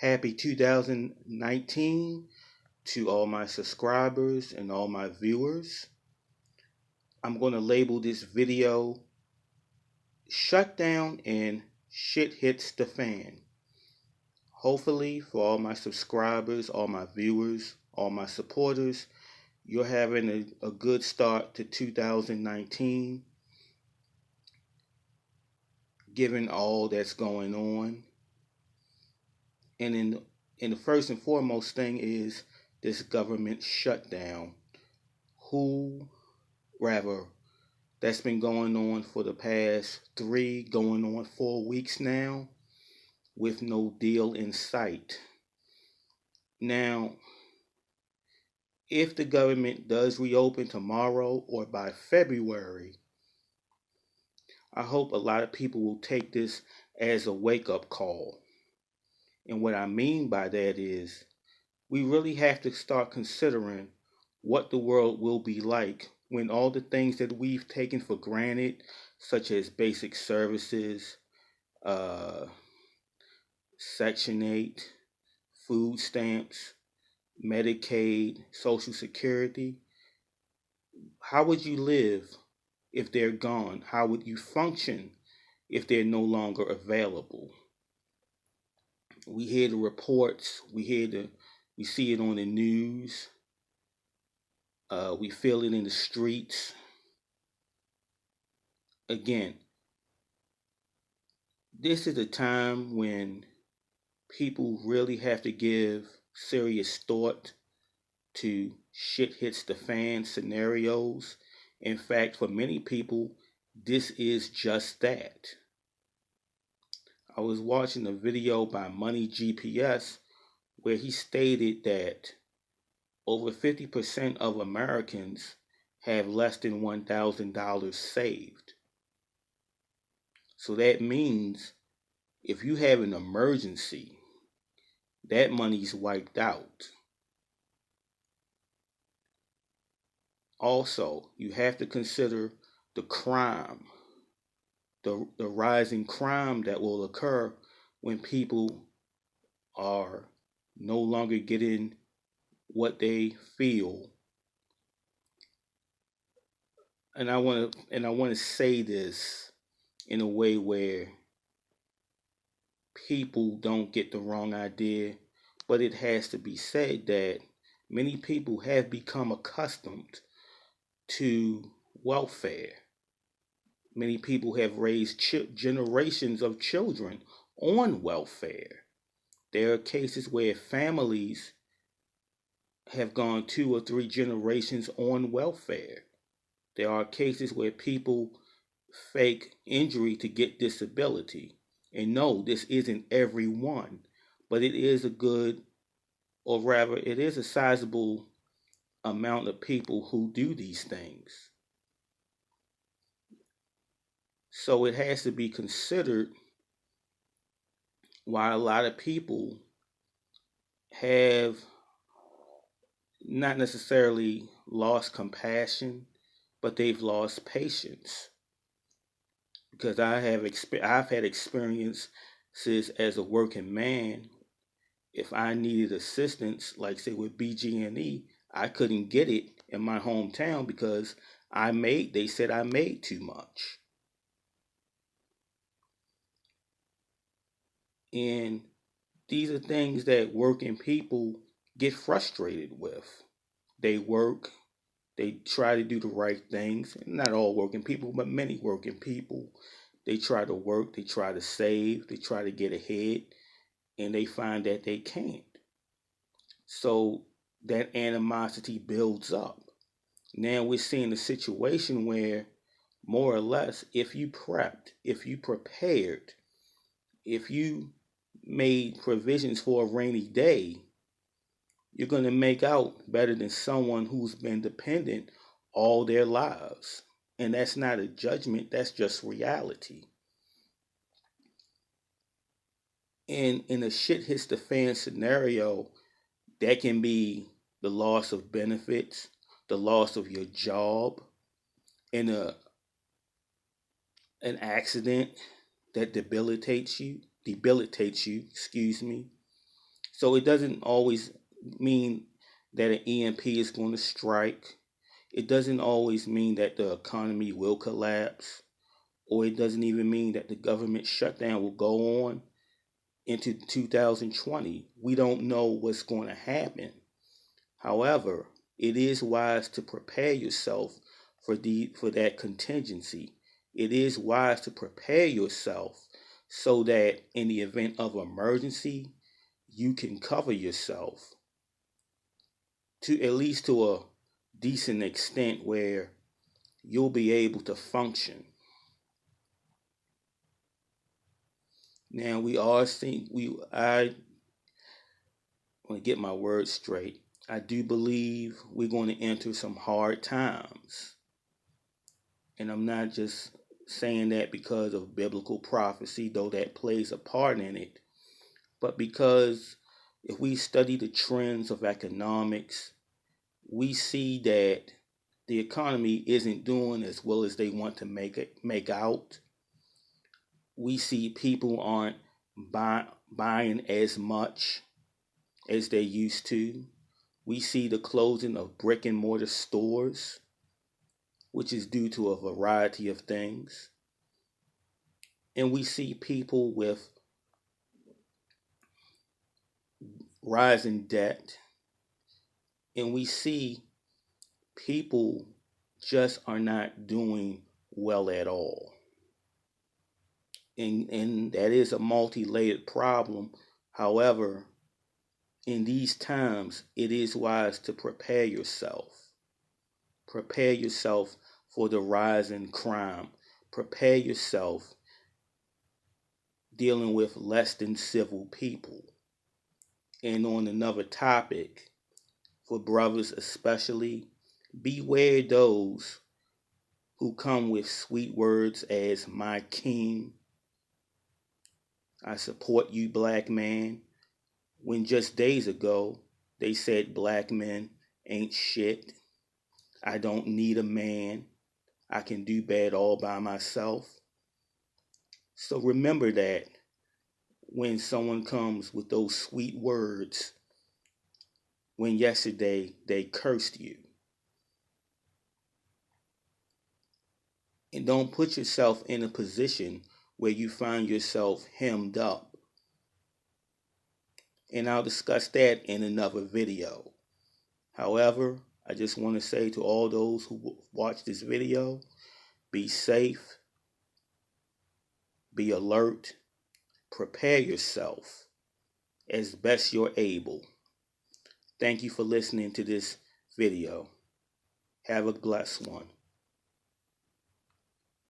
Happy 2019 to all my subscribers and all my viewers. I'm going to label this video Shutdown and Shit Hits the Fan. Hopefully, for all my subscribers, all my viewers, all my supporters, you're having a good start to 2019, given all that's going on. And the first and foremost thing is this government shutdown. That's been going on for the past 4 weeks now, with no deal in sight. Now, if the government does reopen tomorrow or by February, I hope a lot of people will take this as a wake-up call. And what I mean by that is, we really have to start considering what the world will be like when all the things that we've taken for granted, such as basic services, Section 8, food stamps, Medicaid, Social Security, how would you live if they're gone? How would you function if they're no longer available? We hear the reports, we see it on the news, we feel it in the streets. Again, this is a time when people really have to give serious thought to shit hits the fan scenarios. In fact, for many people, this is just that. I was watching a video by Money GPS where he stated that over 50% of Americans have less than $1,000 saved. So that means if you have an emergency, that money's wiped out. Also, you have to consider the crime, the rising crime that will occur when people are no longer getting what they feel. And I want to say this in a way where people don't get the wrong idea, but it has to be said that many people have become accustomed to welfare. Many people have raised generations of children on welfare. There are cases where families have gone 2 or 3 generations on welfare. There are cases where people fake injury to get disability. And no, this isn't everyone, but it is it is a sizable amount of people who do these things. So it has to be considered why a lot of people have not necessarily lost compassion, but they've lost patience. Because I've had experiences as a working man. If I needed assistance, like say with BG&E, I couldn't get it in my hometown because they said I made too much. And these are things that working people get frustrated with. They work, they try to do the right things. Not all working people, but many working people. They try to work, they try to save, they try to get ahead, and they find that they can't. So that animosity builds up. Now we're seeing a situation where, more or less, if you prepped, if you prepared, if you made provisions for a rainy day, you're going to make out better than someone who's been dependent all their lives. And that's not a judgment, that's just reality. And in a shit hits the fan scenario, that can be the loss of benefits, the loss of your job, and an accident that debilitates you, So it doesn't always mean that an EMP is going to strike. It doesn't always mean that the economy will collapse, or it doesn't even mean that the government shutdown will go on into 2020. We don't know what's going to happen. However, it is wise to prepare yourself for that contingency. It is wise to prepare yourself so that in the event of emergency, you can cover yourself to at least to a decent extent where you'll be able to function. Now I want to get my words straight. I do believe we're going to enter some hard times. And I'm not just saying that because of biblical prophecy, though that plays a part in it, but because if we study the trends of economics, we see that the economy isn't doing as well as they want to make out. We see people aren't buying as much as they used to. We see the closing of brick and mortar stores, which is due to a variety of things. And we see people with rising debt. And we see people just are not doing well at all. And that is a multi-layered problem. However, in these times, it is wise to prepare yourself. Prepare yourself for the rise in crime. Prepare yourself dealing with less than civil people. And on another topic, for brothers especially, beware those who come with sweet words as my king, I support you, black man, when just days ago they said black men ain't shit. I don't need a man. I can do bad all by myself. So remember that when someone comes with those sweet words, when yesterday they cursed you. And don't put yourself in a position where you find yourself hemmed up. And I'll discuss that in another video. However, I just want to say to all those who watch this video, be safe, be alert, prepare yourself as best you're able. Thank you for listening to this video. Have a blessed one.